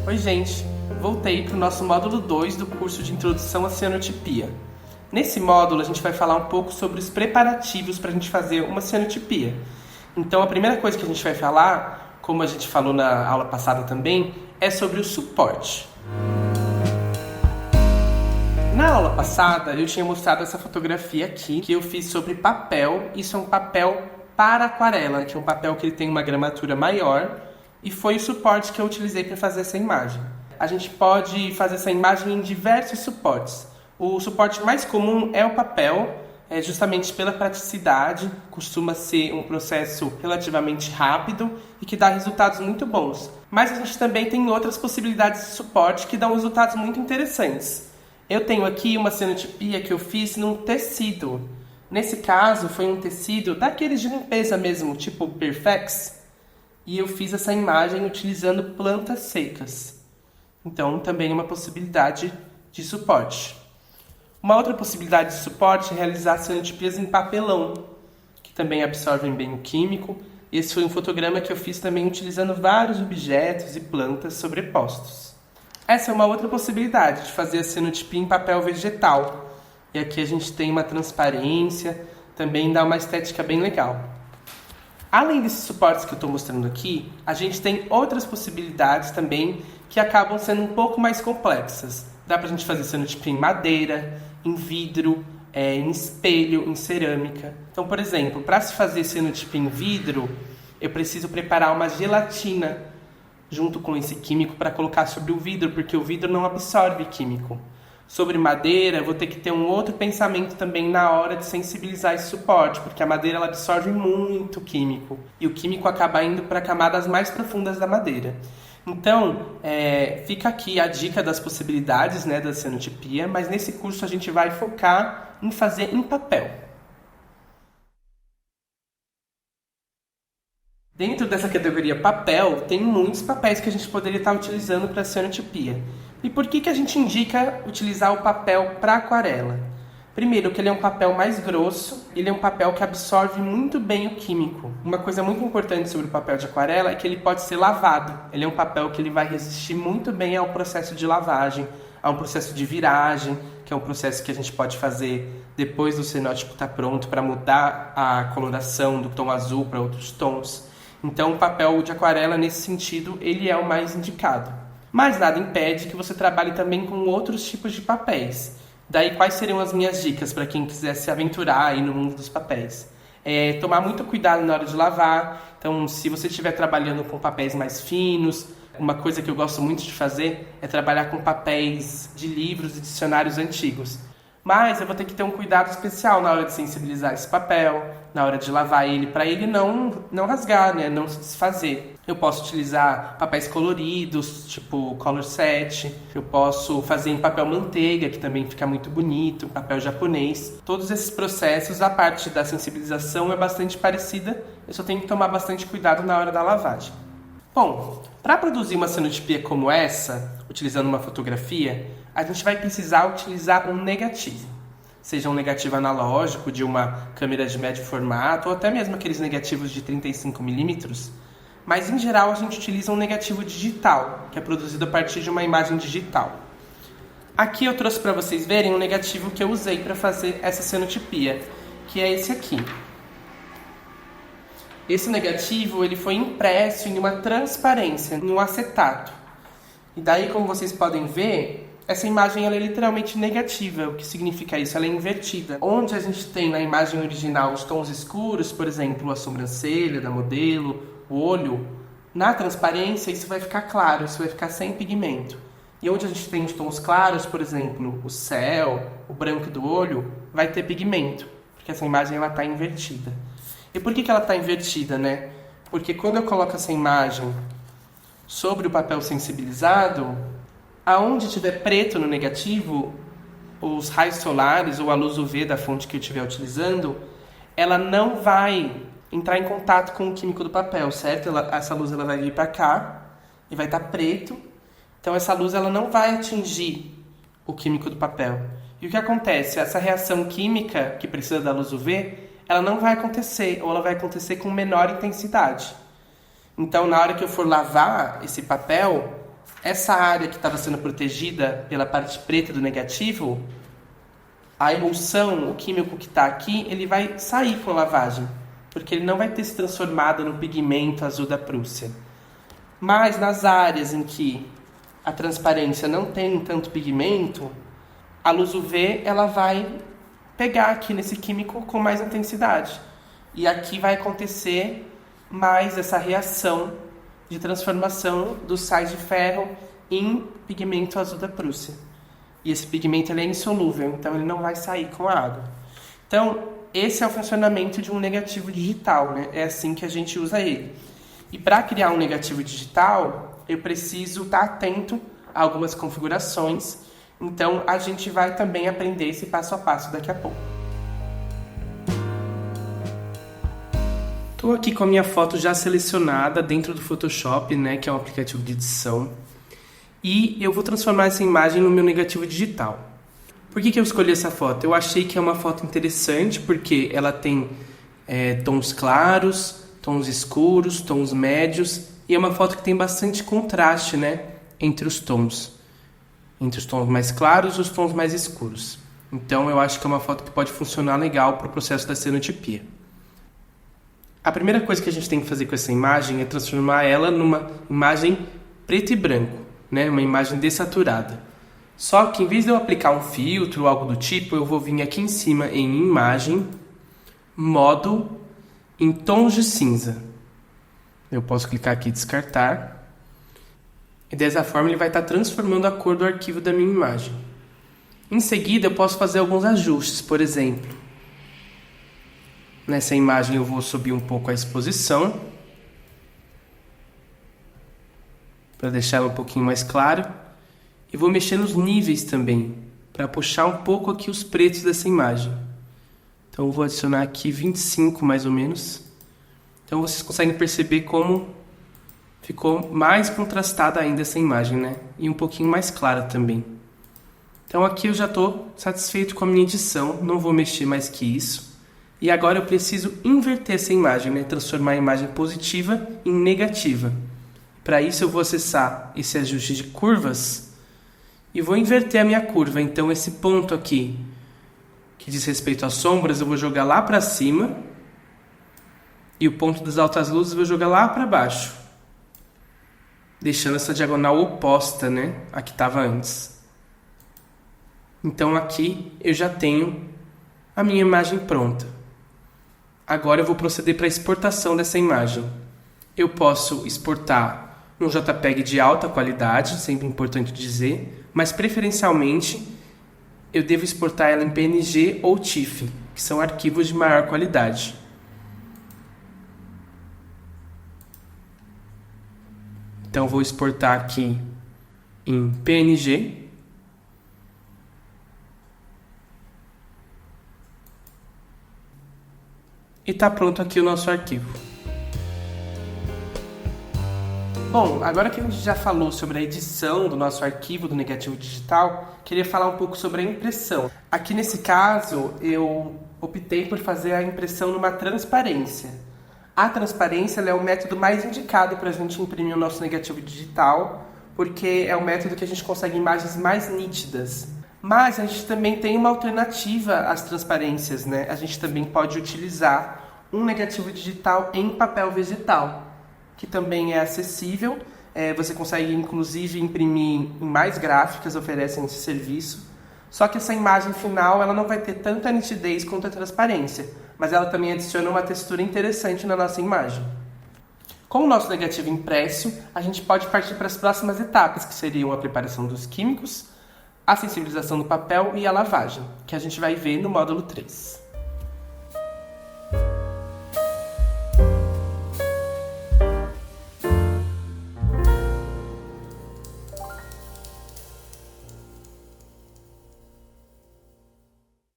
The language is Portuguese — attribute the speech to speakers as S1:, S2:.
S1: Oi gente, voltei para o nosso módulo 2 do curso de Introdução à Cianotipia. Nesse módulo a gente vai falar um pouco sobre os preparativos para a gente fazer uma cianotipia. Então a primeira coisa que a gente vai falar, como a gente falou na aula passada também, é sobre o suporte. Na aula passada eu tinha mostrado essa fotografia aqui, que eu fiz sobre papel. Isso é um papel para aquarela, que é um papel que ele tem uma gramatura maior, e foi o suporte que eu utilizei para fazer essa imagem. A gente pode fazer essa imagem em diversos suportes. O suporte mais comum é o papel, justamente pela praticidade, costuma ser um processo relativamente rápido e que dá resultados muito bons. Mas a gente também tem outras possibilidades de suporte que dão resultados muito interessantes. Eu tenho aqui uma cianotipia que eu fiz num tecido. Nesse caso, foi um tecido daqueles de limpeza mesmo, tipo Perfex. E eu fiz essa imagem utilizando plantas secas. Então, também é uma possibilidade de suporte. Uma outra possibilidade de suporte é realizar cianotipias em papelão, que também absorvem bem o químico. Esse foi um fotograma que eu fiz também utilizando vários objetos e plantas sobrepostos. Essa é uma outra possibilidade de fazer a cianotipia em papel vegetal. E aqui a gente tem uma transparência, também dá uma estética bem legal. Além desses suportes que eu estou mostrando aqui, a gente tem outras possibilidades também que acabam sendo um pouco mais complexas. Dá pra gente fazer cianotipia em madeira, em vidro, em espelho, em cerâmica. Então, por exemplo, para se fazer cianotipia em vidro, eu preciso preparar uma gelatina junto com esse químico para colocar sobre o vidro, porque o vidro não absorve químico. Sobre madeira, eu vou ter que ter um outro pensamento também na hora de sensibilizar esse suporte, porque a madeira ela absorve muito químico, e o químico acaba indo para camadas mais profundas da madeira. Então, fica aqui a dica das possibilidades, da cianotipia, mas nesse curso a gente vai focar em fazer em papel. Dentro dessa categoria papel, tem muitos papéis que a gente poderia estar utilizando para cianotipia. E por que a gente indica utilizar o papel para aquarela? Primeiro, que ele é um papel mais grosso, ele é um papel que absorve muito bem o químico. Uma coisa muito importante sobre o papel de aquarela é que ele pode ser lavado. Ele é um papel que ele vai resistir muito bem ao processo de lavagem, a um processo de viragem, que é um processo que a gente pode fazer depois do cianótipo estar pronto para mudar a coloração do tom azul para outros tons. Então, o papel de aquarela, nesse sentido, ele é o mais indicado. Mas nada impede que você trabalhe também com outros tipos de papéis. Daí, quais seriam as minhas dicas para quem quiser se aventurar aí no mundo dos papéis? Tomar muito cuidado na hora de lavar. Então, se você estiver trabalhando com papéis mais finos, uma coisa que eu gosto muito de fazer é trabalhar com papéis de livros e dicionários antigos. Mas eu vou ter que ter um cuidado especial na hora de sensibilizar esse papel, na hora de lavar ele, para ele não rasgar, não se desfazer. Eu posso utilizar papéis coloridos, tipo Color Set. Eu posso fazer em papel manteiga, que também fica muito bonito, papel japonês. Todos esses processos, a parte da sensibilização é bastante parecida, eu só tenho que tomar bastante cuidado na hora da lavagem. Bom, para produzir uma cianotipia como essa, utilizando uma fotografia, a gente vai precisar utilizar um negativo. Seja um negativo analógico de uma câmera de médio formato, ou até mesmo aqueles negativos de 35mm. Mas, em geral, a gente utiliza um negativo digital, que é produzido a partir de uma imagem digital. Aqui eu trouxe para vocês verem um negativo que eu usei para fazer essa cianotipia, que é esse aqui. Esse negativo ele foi impresso em uma transparência, em um acetato. E daí, como vocês podem ver, essa imagem ela é literalmente negativa. O que significa isso? Ela é invertida. Onde a gente tem na imagem original os tons escuros, por exemplo, a sobrancelha da modelo, o olho, na transparência isso vai ficar claro, isso vai ficar sem pigmento. E onde a gente tem os tons claros, por exemplo, o céu, o branco do olho, vai ter pigmento, porque essa imagem está invertida. E por que ela está invertida, Porque quando eu coloco essa imagem sobre o papel sensibilizado, aonde tiver preto no negativo, os raios solares ou a luz UV da fonte que eu estiver utilizando, ela não vai entrar em contato com o químico do papel, certo? Essa luz ela vai vir para cá e vai estar preto. Então essa luz ela não vai atingir o químico do papel. E o que acontece? Essa reação química que precisa da luz UV, ela não vai acontecer, ou ela vai acontecer com menor intensidade. Então, na hora que eu for lavar esse papel, essa área que estava sendo protegida pela parte preta do negativo, a emulsão, o químico que está aqui, ele vai sair com a lavagem, porque ele não vai ter se transformado no pigmento azul da Prússia. Mas nas áreas em que a transparência não tem tanto pigmento, a luz UV ela vai pegar aqui nesse químico com mais intensidade. E aqui vai acontecer mais essa reação de transformação dos sais de ferro em pigmento azul da Prússia. E esse pigmento ele é insolúvel, então ele não vai sair com a água. Então, esse é o funcionamento de um negativo digital, né? É assim que a gente usa ele. E para criar um negativo digital, eu preciso estar atento a algumas configurações. Então, a gente vai também aprender esse passo a passo daqui a pouco. Estou aqui com a minha foto já selecionada dentro do Photoshop, né, que é um aplicativo de edição. E eu vou transformar essa imagem no meu negativo digital. Por que eu escolhi essa foto? Eu achei que é uma foto interessante porque ela tem tons claros, tons escuros, tons médios. E é uma foto que tem bastante contraste, né, entre os tons mais claros e os tons mais escuros. Então eu acho que é uma foto que pode funcionar legal para o processo da cenotipia. A primeira coisa que a gente tem que fazer com essa imagem é transformar ela numa imagem preto e branco, né? Uma imagem dessaturada. Só que em vez de eu aplicar um filtro ou algo do tipo, eu vou vir aqui em cima em imagem, modo, em tons de cinza. Eu posso clicar aqui e descartar. E dessa forma ele vai estar transformando a cor do arquivo da minha imagem. Em seguida eu posso fazer alguns ajustes, por exemplo. Nessa imagem eu vou subir um pouco a exposição, para deixar ela um pouquinho mais clara. E vou mexer nos níveis também, para puxar um pouco aqui os pretos dessa imagem. Então eu vou adicionar aqui 25 mais ou menos. Então vocês conseguem perceber como ficou mais contrastada ainda essa imagem, né? E um pouquinho mais clara também. Então aqui eu já estou satisfeito com a minha edição, não vou mexer mais que isso. E agora eu preciso inverter essa imagem, né? Transformar a imagem positiva em negativa. Para isso eu vou acessar esse ajuste de curvas e vou inverter a minha curva. Então esse ponto aqui, que diz respeito às sombras, eu vou jogar lá para cima. E o ponto das altas luzes eu vou jogar lá para baixo. Deixando essa diagonal oposta, né? A que estava antes. Então aqui eu já tenho a minha imagem pronta. Agora eu vou proceder para a exportação dessa imagem. Eu posso exportar num JPEG de alta qualidade, sempre importante dizer, mas preferencialmente eu devo exportar ela em PNG ou TIFF, que são arquivos de maior qualidade. Então vou exportar aqui em PNG. E está pronto aqui o nosso arquivo. Bom, agora que a gente já falou sobre a edição do nosso arquivo do negativo digital, queria falar um pouco sobre a impressão. Aqui nesse caso, eu optei por fazer a impressão numa transparência. A transparência é o método mais indicado para a gente imprimir o nosso negativo digital, porque é o método que a gente consegue imagens mais nítidas. Mas a gente também tem uma alternativa às transparências, né? A gente também pode utilizar um negativo digital em papel vegetal, que também é acessível. Você consegue, inclusive, imprimir em mais gráficas, oferecem esse serviço. Só que essa imagem final ela não vai ter tanta nitidez quanto a transparência, mas ela também adiciona uma textura interessante na nossa imagem. Com o nosso negativo impresso, a gente pode partir para as próximas etapas, que seriam a preparação dos químicos, a sensibilização do papel e a lavagem, que a gente vai ver no módulo 3.